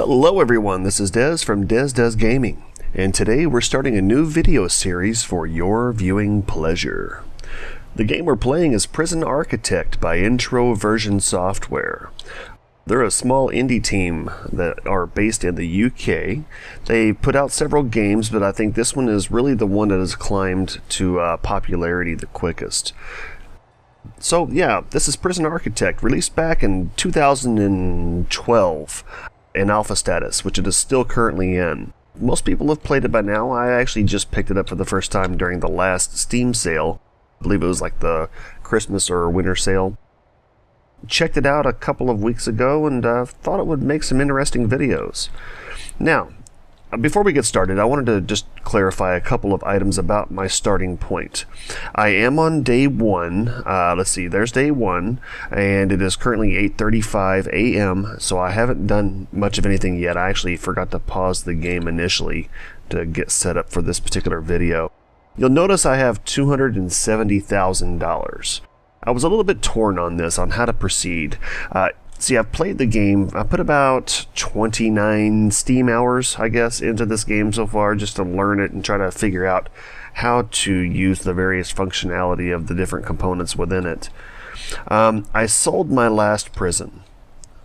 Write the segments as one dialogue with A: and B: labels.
A: Hello everyone, this is Des from Des Does Gaming, and today we're starting a new video series for your viewing pleasure. The game we're playing is Prison Architect by Introversion Software. They're a small indie team that are based in the UK. They put out several games, but I think this one is really the one that has climbed to popularity the quickest. So yeah, this is Prison Architect, released back in 2012 in alpha status, which it is still currently in. Most people have played it by now. I actually just picked it up for the first time during the last Steam sale. I believe it was like the Christmas or winter sale. Checked it out a couple of weeks ago and thought it would make some interesting videos. Now, before we get started, I wanted to just clarify a couple of items about my starting point. I am on day one. Let's see, there's day one, and it is currently 8:35 a.m., so I haven't done much of anything yet. I actually forgot to pause the game initially to get set up for this particular video. You'll notice I have $270,000. I was a little bit torn on this, on how to proceed. See, I've played the game. I put about 29 Steam hours, I guess, into this game so far, just to learn it and try to figure out how to use the various functionality of the different components within it. I sold my last prison.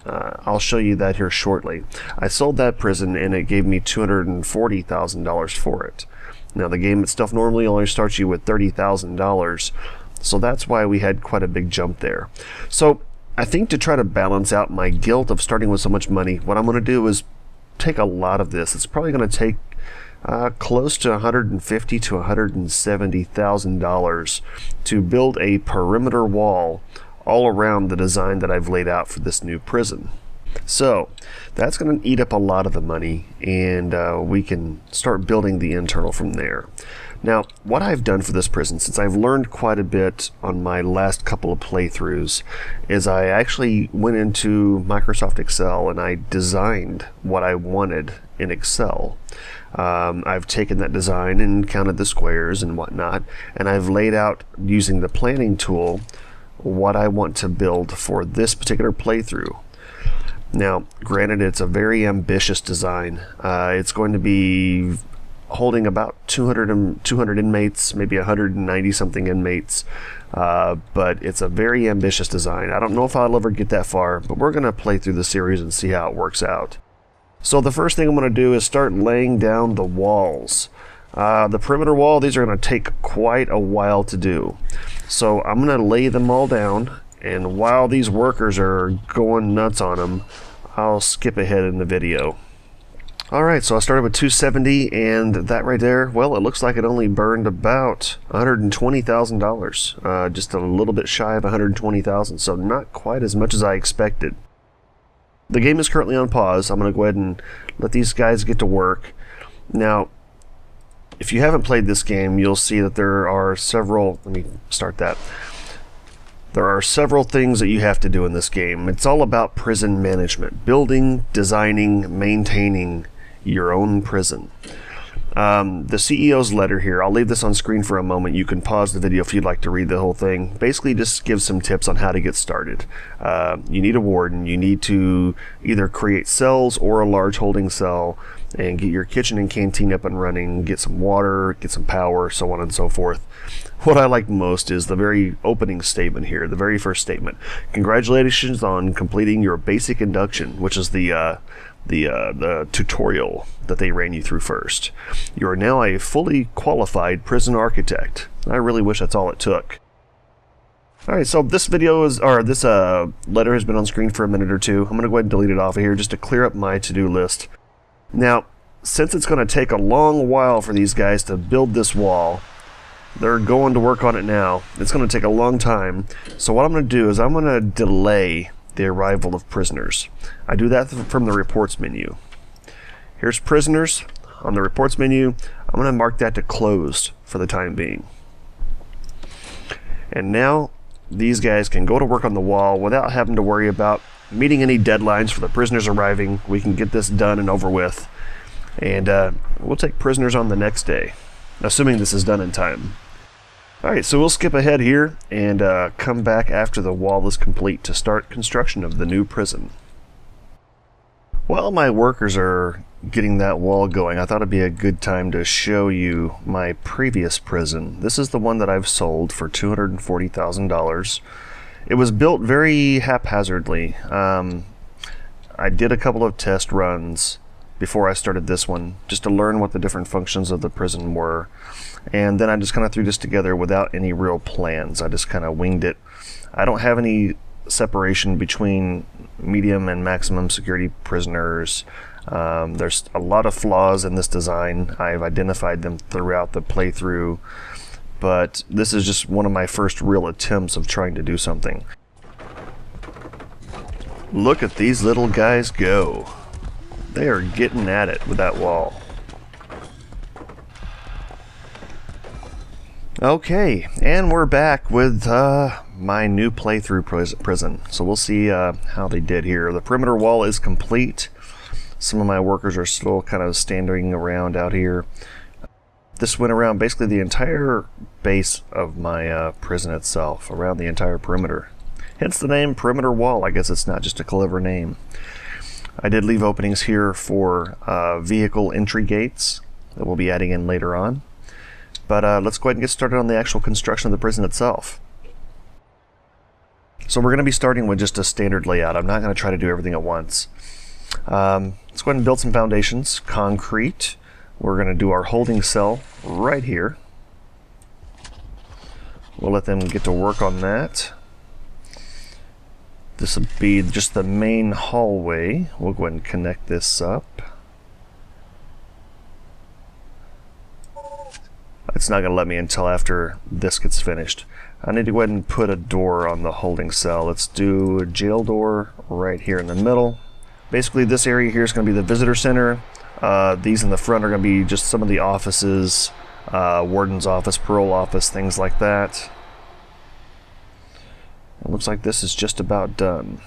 A: I'll show you that here shortly. I sold that prison and it gave me $240,000 for it. Now, the game itself normally only starts you with $30,000, so that's why we had quite a big jump there. So I think to try to balance out my guilt of starting with so much money, what I'm going to do is take a lot of this. It's probably going to take close to $150,000 to $170,000 to build a perimeter wall all around the design that I've laid out for this new prison. So that's going to eat up a lot of the money, and we can start building the internal from there. Now, what I've done for this prison, since I've learned quite a bit on my last couple of playthroughs, is I actually went into Microsoft Excel and I designed what I wanted in Excel. I've taken that design and counted the squares and whatnot, and I've laid out, using the planning tool, what I want to build for this particular playthrough. Now, granted, it's a very ambitious design. It's going to be holding about 200 inmates, maybe 190 something inmates, but it's a very ambitious design. I don't know if I'll ever get that far, but we're going to play through the series and see how it works out. So the first thing I'm going to do is start laying down the walls. The perimeter wall, these are going to take quite a while to do. So I'm going to lay them all down, and while these workers are going nuts on them, I'll skip ahead in the video. Alright, so I started with 270, and that right there, well, it looks like it only burned about $120,000. Just a little bit shy of $120,000, so not quite as much as I expected. The game is currently on pause. I'm going to go ahead and let these guys get to work. Now, if you haven't played this game, you'll see that there are several... Let me start that. There are several things that you have to do in this game. It's all about prison management. Building, designing, maintaining your own prison. The CEO's letter here, I'll leave this on screen for a moment. You can pause the video if you'd like to read the whole thing. Basically just gives some tips on how to get started. You need a warden. You need to either create cells or a large holding cell and get your kitchen and canteen up and running, get some water, get some power, so on and so forth. What I like most is the very opening statement here, the very first statement. Congratulations on completing your basic induction, which is the tutorial that they ran you through first. You are now a fully qualified prison architect. I really wish that's all it took. Alright, so this video is, or this letter has been on screen for a minute or two. I'm going to go ahead and delete it off of here just to clear up my to-do list. Now, since it's going to take a long while for these guys to build this wall, they're going to work on it now. It's going to take a long time. So what I'm going to do is I'm going to delay the arrival of prisoners. I do that from the reports menu. Here's prisoners. On the reports menu, I'm going to mark that to closed for the time being. And now these guys can go to work on the wall without having to worry about meeting any deadlines for the prisoners arriving. We can get this done and over with. And we'll take prisoners on the next day, assuming this is done in time. Alright, so we'll skip ahead here and come back after the wall is complete to start construction of the new prison. While my workers are getting that wall going, I thought it'd be a good time to show you my previous prison. This is the one that I've sold for $240,000. It was built very haphazardly. I did a couple of test runs before I started this one, just to learn what the different functions of the prison were. And then I just kind of threw this together without any real plans. I just kind of winged it. I don't have any separation between medium and maximum security prisoners. There's a lot of flaws in this design. I've identified them throughout the playthrough, but this is just one of my first real attempts of trying to do something. Look at these little guys go. They are getting at it with that wall. Okay, and we're back with my new playthrough prison. So we'll see how they did here. The perimeter wall is complete. Some of my workers are still kind of standing around out here. This went around basically the entire base of my prison itself, around the entire perimeter. Hence the name perimeter wall. I guess it's not just a clever name. I did leave openings here for vehicle entry gates that we'll be adding in later on. But let's go ahead and get started on the actual construction of the prison itself. So we're going to be starting with just a standard layout. I'm not going to try to do everything at once. Let's go ahead and build some foundations. Concrete. We're going to do our holding cell right here. We'll let them get to work on that. This will be just the main hallway. We'll go ahead and connect this up. It's not going to let me until after this gets finished. I need to go ahead and put a door on the holding cell. Let's do a jail door right here in the middle. Basically this area here is going to be the visitor center. These in the front are going to be just some of the offices, warden's office, parole office, things like that. It looks like this is just about done.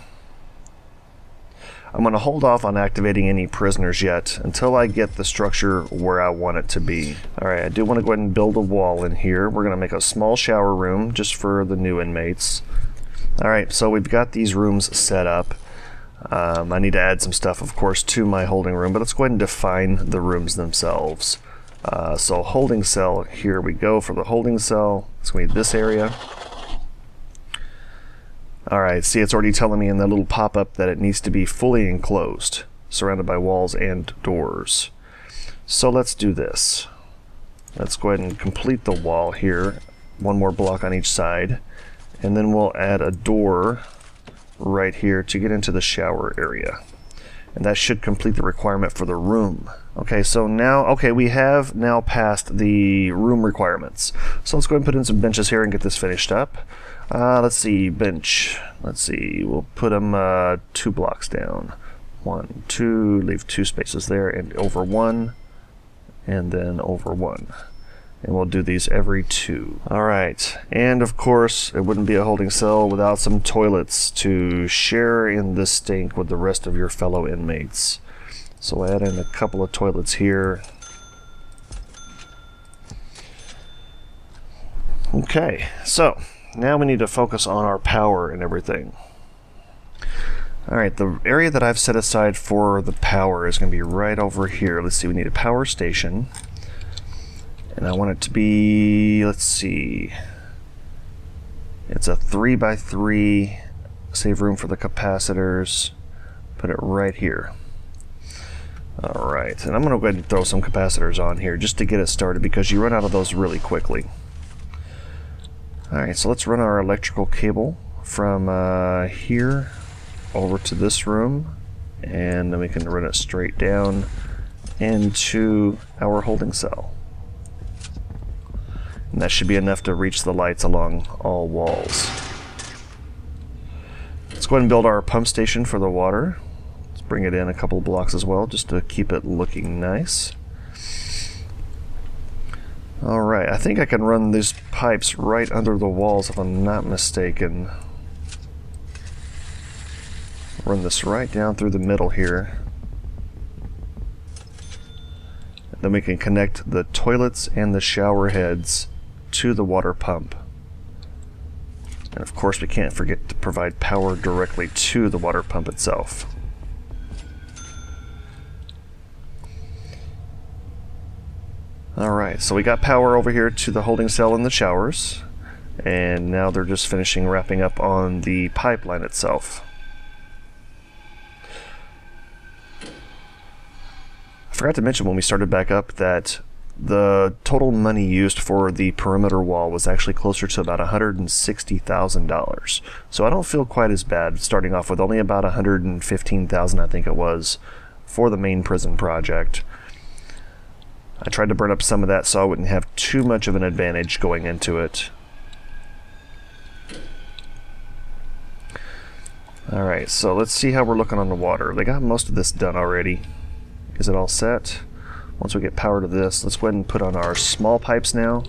A: I'm going to hold off on activating any prisoners yet until I get the structure where I want it to be. Alright, I do want to go ahead and build a wall in here. We're going to make a small shower room just for the new inmates. Alright, so we've got these rooms set up. I need to add some stuff, of course, to my holding room, but let's go ahead and define the rooms themselves. So holding cell, here we go for the holding cell. It's going to be this area. Alright, see, it's already telling me in that little pop-up that it needs to be fully enclosed, surrounded by walls and doors. So let's do this. Let's go ahead and complete the wall here, one more block on each side, and then we'll add a door right here to get into the shower area. And that should complete the requirement for the room. Okay, so now, we have now passed the room requirements. So let's go ahead and put in some benches here and get this finished up. Let's see, bench. Let's see, we'll put them 2 blocks down. 1, 2, leave 2 spaces there, and over 1, and then over 1. And we'll do these every 2. Alright, and of course, it wouldn't be a holding cell without some toilets to share in the stink with the rest of your fellow inmates. So we'll add in a couple of toilets here. Okay, so now we need to focus on our power and everything. Alright, the area that I've set aside for the power is going to be right over here. Let's see, we need a power station. And I want it to be, let's see, it's a 3x3, save room for the capacitors, put it right here. Alright, and I'm going to go ahead and throw some capacitors on here just to get it started because you run out of those really quickly. Alright, so let's run our electrical cable from here over to this room, and then we can run it straight down into our holding cell. And that should be enough to reach the lights along all walls. Let's go ahead and build our pump station for the water. Let's bring it in a couple of blocks as well, just to keep it looking nice. Alright, I think I can run these pipes right under the walls if I'm not mistaken. Run this right down through the middle here. Then we can connect the toilets and the shower heads to the water pump. And of course we can't forget to provide power directly to the water pump itself. Alright, so we got power over here to the holding cell and the showers, and now they're just finishing wrapping up on the pipeline itself. I forgot to mention when we started back up that the total money used for the perimeter wall was actually closer to about $160,000. So I don't feel quite as bad starting off with only about $115,000, I think it was, for the main prison project. I tried to burn up some of that so I wouldn't have too much of an advantage going into it. Alright, so let's see how we're looking on the water. They got most of this done already. Is it all set? Once we get power to this, let's go ahead and put on our small pipes now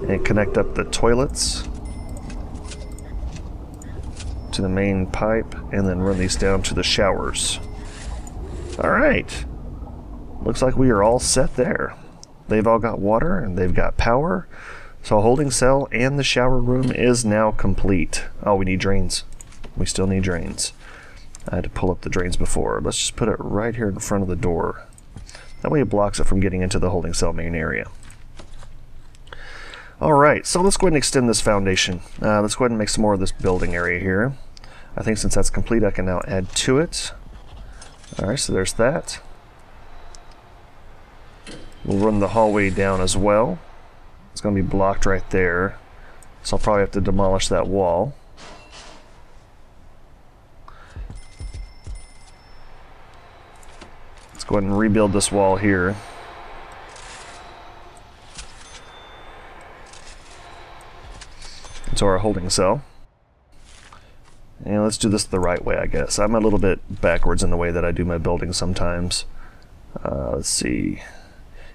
A: and connect up the toilets to the main pipe and then run these down to the showers. Alright, looks like we are all set there. They've all got water and they've got power, so a holding cell and the shower room is now complete. Oh, we need drains. We still need drains. I had to pull up the drains before. Let's just put it right here in front of the door. That way it blocks it from getting into the holding cell main area. Alright, so let's go ahead and extend this foundation. Let's go ahead and make some more of this building area here. I think since that's complete I can now add to it. Alright, so there's that. We'll run the hallway down as well. It's going to be blocked right there, so I'll probably have to demolish that wall. Let's go ahead and rebuild this wall here. Into our holding cell. And let's do this the right way, I guess. I'm a little bit backwards in the way that I do my building sometimes. Let's see.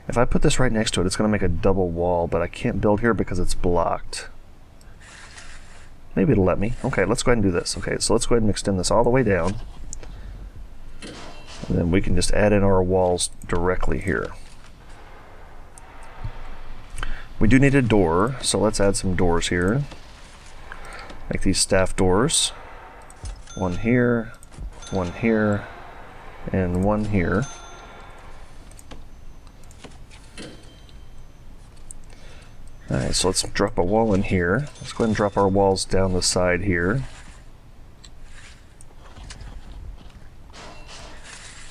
A: If I put this right next to it, it's going to make a double wall, but I can't build here because it's blocked. Maybe it'll let me. Okay, let's go ahead and do this. Okay, so let's go ahead and extend this all the way down. And then we can just add in our walls directly here. We do need a door, so let's add some doors here. Make these staff doors. One here, and one here. Alright, so let's drop a wall in here. Let's go ahead and drop our walls down the side here.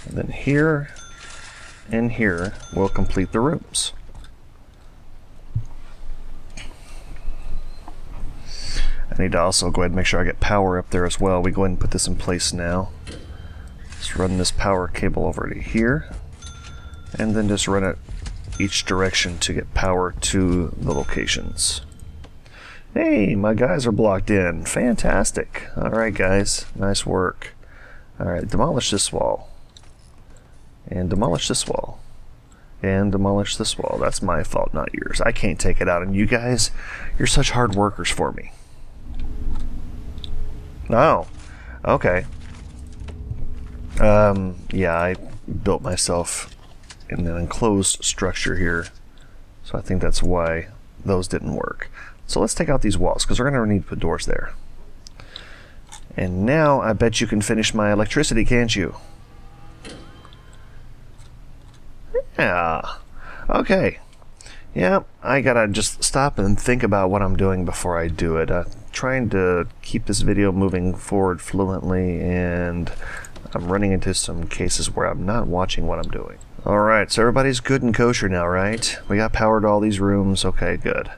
A: And then here and here will complete the rooms. I need to also go ahead and make sure I get power up there as well. We go ahead and put this in place now. Just run this power cable over to here, and then just run it each direction to get power to the locations. Hey, my guys are blocked in. Fantastic. Alright guys, nice work. Alright, demolish this wall. And demolish this wall. And demolish this wall. That's my fault, not yours. I can't take it out on you guys. You're such hard workers for me. Oh, okay. Yeah, I built myself in an enclosed structure here, so I think that's why those didn't work. So let's take out these walls, because we're going to need to put doors there. And now I bet you can finish my electricity, can't you? Yeah. Okay. Yeah, I gotta just stop and think about what I'm doing before I do it. Trying to keep this video moving forward fluently, and I'm running into some cases where I'm not watching what I'm doing. Alright, so everybody's good and kosher now, right? We got power to all these rooms. Okay, good.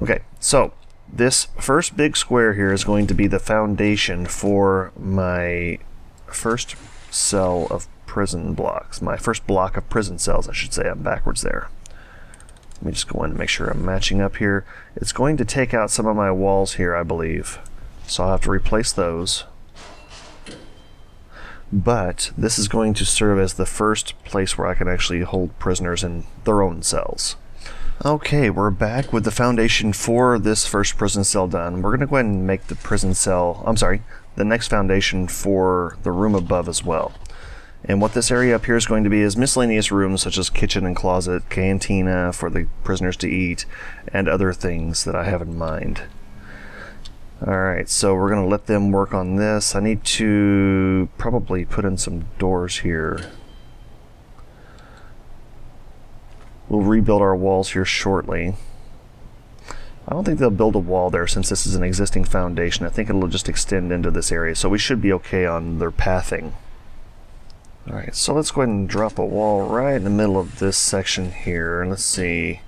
A: Okay, so this first big square here is going to be the foundation for my first cell of prison blocks. My first block of prison cells, I should say. I'm backwards there. Let me just go in and make sure I'm matching up here. It's going to take out some of my walls here, I believe. So I'll have to replace those. But this is going to serve as the first place where I can actually hold prisoners in their own cells. Okay, we're back with the foundation for this first prison cell done. We're going to go ahead and make the prison cell, the next foundation for the room above as well. And what this area up here is going to be is miscellaneous rooms such as kitchen and closet, cantina for the prisoners to eat, and other things that I have in mind. Alright, so we're going to let them work on this. I need to probably put in some doors here. We'll rebuild our walls here shortly. I don't think they'll build a wall there since this is an existing foundation. I think it'll just extend into this area, so we should be okay on their pathing. Alright, so let's go ahead and drop a wall right in the middle of this section here. Let's see.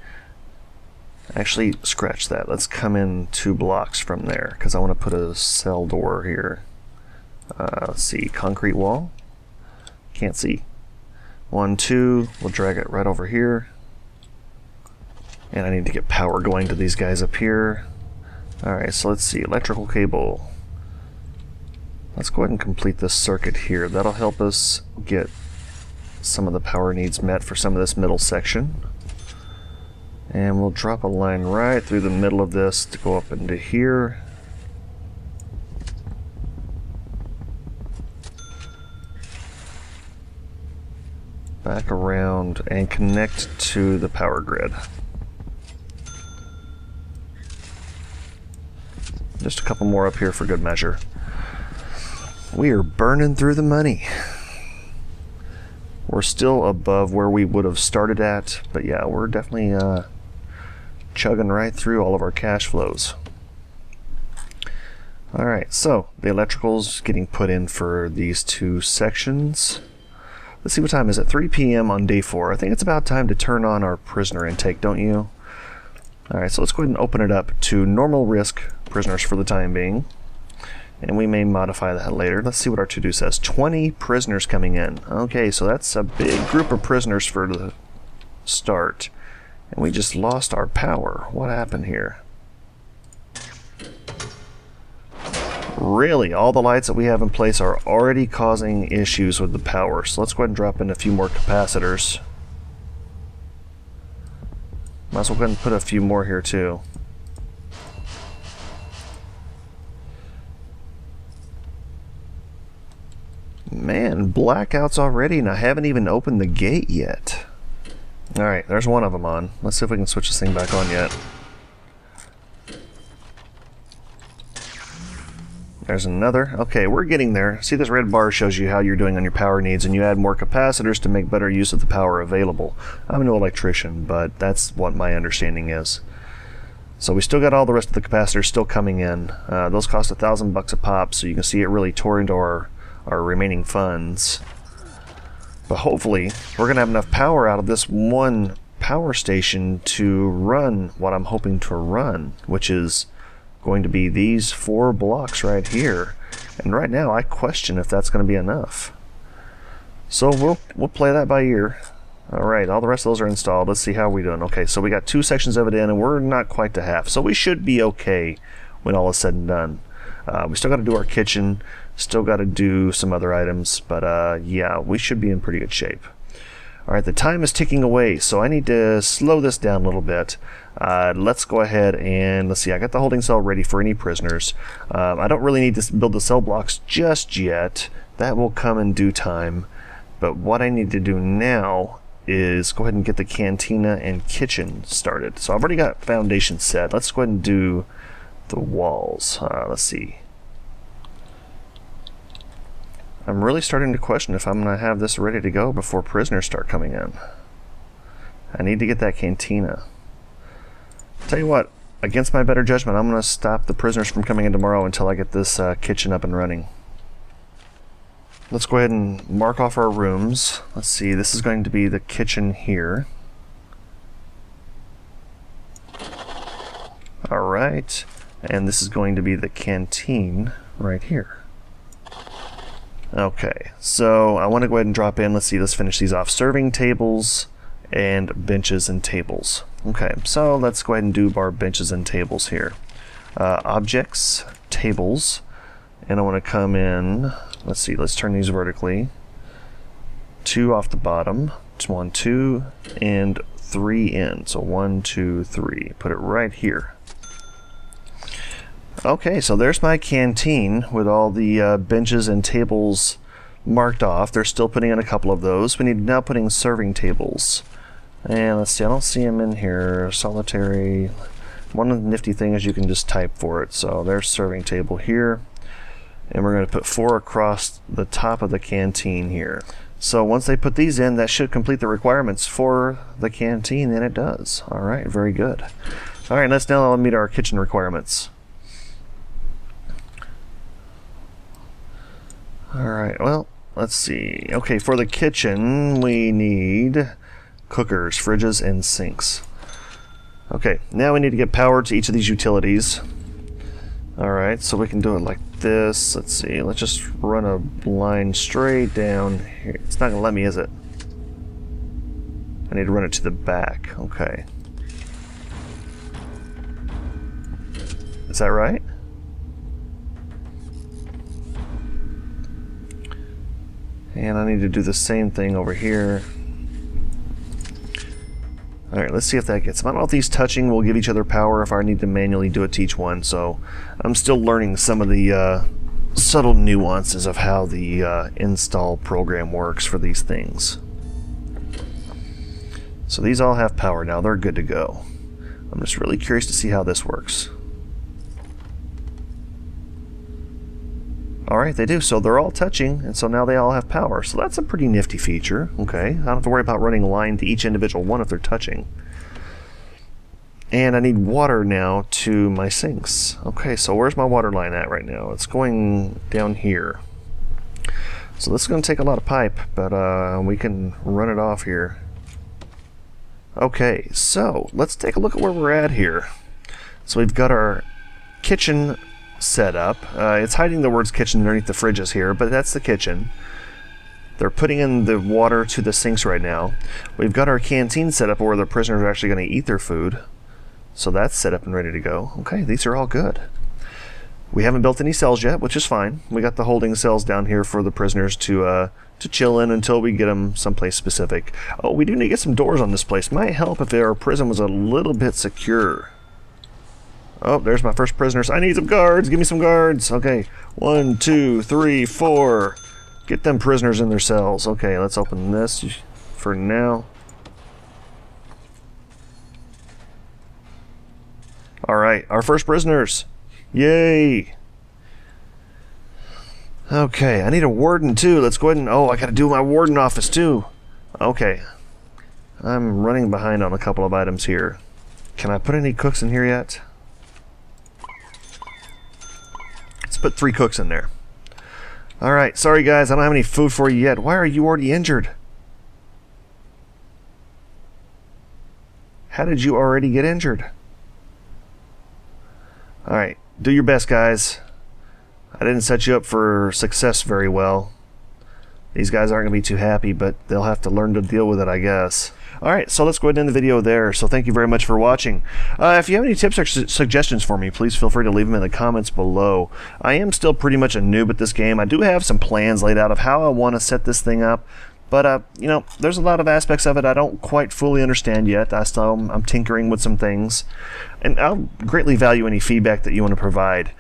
A: Actually, scratch that. Let's come in 2 blocks from there, because I want to put a cell door here. Let's see, concrete wall. Can't see. 1, 2, we'll drag it right over here. And I need to get power going to these guys up here. Alright, so let's see, electrical cable. Let's go ahead and complete this circuit here. That'll help us get some of the power needs met for some of this middle section. And we'll drop a line right through the middle of this to go up into here. Back around and connect to the power grid. Just a couple more up here for good measure. We are burning through the money. We're still above where we would have started at, but yeah, we're definitely chugging right through all of our cash flows. Alright, so the electrical's getting put in for these 2 sections. Let's see, what time is it? 3 p.m. on day 4. I think it's about time to turn on our prisoner intake, don't you? Alright, so let's go ahead and open it up to normal risk prisoners for the time being. And we may modify that later. Let's see what our to-do says. 20 prisoners coming in. Okay, so that's a big group of prisoners for the start. And we just lost our power. What happened here? Really, all the lights that we have in place are already causing issues with the power. So let's go ahead and drop in a few more capacitors. Might as well go ahead and put a few more here too. Man, blackouts already, and I haven't even opened the gate yet. Alright, there's one of them on. Let's see if we can switch this thing back on yet. There's another. Okay, we're getting there. See, this red bar shows you how you're doing on your power needs, and you add more capacitors to make better use of the power available. I'm no electrician, but that's what my understanding is. So we still got all the rest of the capacitors still coming in. Those cost $1,000 a pop, so you can see it really tore into our remaining funds. But hopefully we're gonna have enough power out of this one power station to run what I'm hoping to run, which is going to be these 4 blocks right here. And right now I question if that's going to be enough. So we'll play that by ear. Alright, all the rest of those are installed. Let's see how we're doing. Okay, so we got 2 sections of it in, and we're not quite to half. So we should be okay when all is said and done. We still got to do our kitchen, still got to do some other items, but yeah, we should be in pretty good shape. Alright, the time is ticking away, so I need to slow this down a little bit. Let's go ahead and, let's see, I got the holding cell ready for any prisoners. I don't really need to build the cell blocks just yet. That will come in due time. But what I need to do now is go ahead and get the cantina and kitchen started. So I've already got foundation set. Let's go ahead and do the walls. Let's see. I'm really starting to question if I'm going to have this ready to go before prisoners start coming in. I need to get that cantina. Tell you what, against my better judgment, I'm going to stop the prisoners from coming in tomorrow until I get this kitchen up and running. Let's go ahead and mark off our rooms. Let's see, this is going to be the kitchen here. Alright, and this is going to be the canteen right here. Okay, so I want to go ahead and drop in, let's see, let's finish these off. Serving tables and benches and tables. Okay, so let's go ahead and do our benches and tables here. Objects, tables, and I want to come in, let's see, let's turn these vertically. 2 off the bottom, 1, 2, and 3 in. So 1, 2, 3. Put it right here. Okay, so there's my canteen with all the benches and tables marked off. They're still putting in a couple of those. We need to now put in serving tables. And let's see, I don't see them in here. Solitary. One of the nifty things is you can just type for it. So there's serving table here. And we're going to put 4 across the top of the canteen here. So once they put these in, that should complete the requirements for the canteen, and it does. All right, very good. All right, let's now meet our kitchen requirements. All right, well, let's see. Okay, for the kitchen, we need cookers, fridges, and sinks. Okay, now we need to get power to each of these utilities. All right, so we can do it like this. Let's see, let's just run a line straight down here. It's not gonna let me, is it? I need to run it to the back. Okay. Is that right? And I need to do the same thing over here. Alright, let's see if that gets them. I don't know if these touching will give each other power, if I need to manually do it to each one, so I'm still learning some of the subtle nuances of how the install program works for these things. So these all have power now, they're good to go. I'm just really curious to see how this works. Alright, they do, so they're all touching, and so now they all have power. So that's a pretty nifty feature, okay? I don't have to worry about running a line to each individual one if they're touching. And I need water now to my sinks. Okay, so where's my water line at right now? It's going down here. So this is going to take a lot of pipe, but we can run it off here. Okay, so let's take a look at where we're at here. So we've got our kitchen set up. It's hiding the words kitchen underneath the fridges here, but that's the kitchen. They're putting in the water to the sinks right now. We've got our canteen set up where the prisoners are actually going to eat their food. So that's set up and ready to go. Okay, these are all good. We haven't built any cells yet, which is fine. We got the holding cells down here for the prisoners to chill in until we get them someplace specific. Oh, we do need to get some doors on this place. Might help if our prison was a little bit secure. Oh, there's my first prisoners. I need some guards. Give me some guards. Okay. 1, 2, 3, 4. Get them prisoners in their cells. Okay, let's open this for now. Alright, our first prisoners. Yay! Okay, I need a warden too. Let's go ahead and... Oh, I gotta do my warden office too. Okay. I'm running behind on a couple of items here. Can I put any cooks in here yet? Put 3 cooks in there. Alright, sorry guys, I don't have any food for you yet. Why are you already injured? How did you already get injured? Alright, do your best guys. I didn't set you up for success very well. These guys aren't going to be too happy, but they'll have to learn to deal with it, I guess. Alright, so let's go ahead and end the video there. So thank you very much for watching. If you have any tips or suggestions for me, please feel free to leave them in the comments below. I am still pretty much a noob at this game. I do have some plans laid out of how I want to set this thing up. But, you know, there's a lot of aspects of it I don't quite fully understand yet. I'm tinkering with some things. And I'll greatly value any feedback that you want to provide.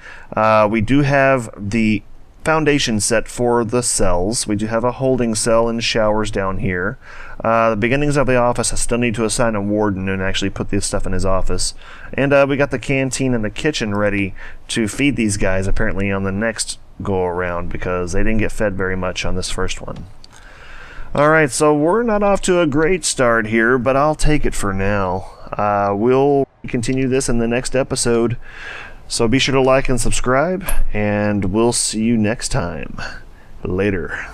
A: We do have the foundation set for the cells. We do have a holding cell and showers down here. The beginnings of the office, I still need to assign a warden and actually put this stuff in his office. And we got the canteen and the kitchen ready to feed these guys apparently on the next go around because they didn't get fed very much on this first one. Alright, so we're not off to a great start here, but I'll take it for now. We'll continue this in the next episode. So be sure to like and subscribe, and we'll see you next time. Later.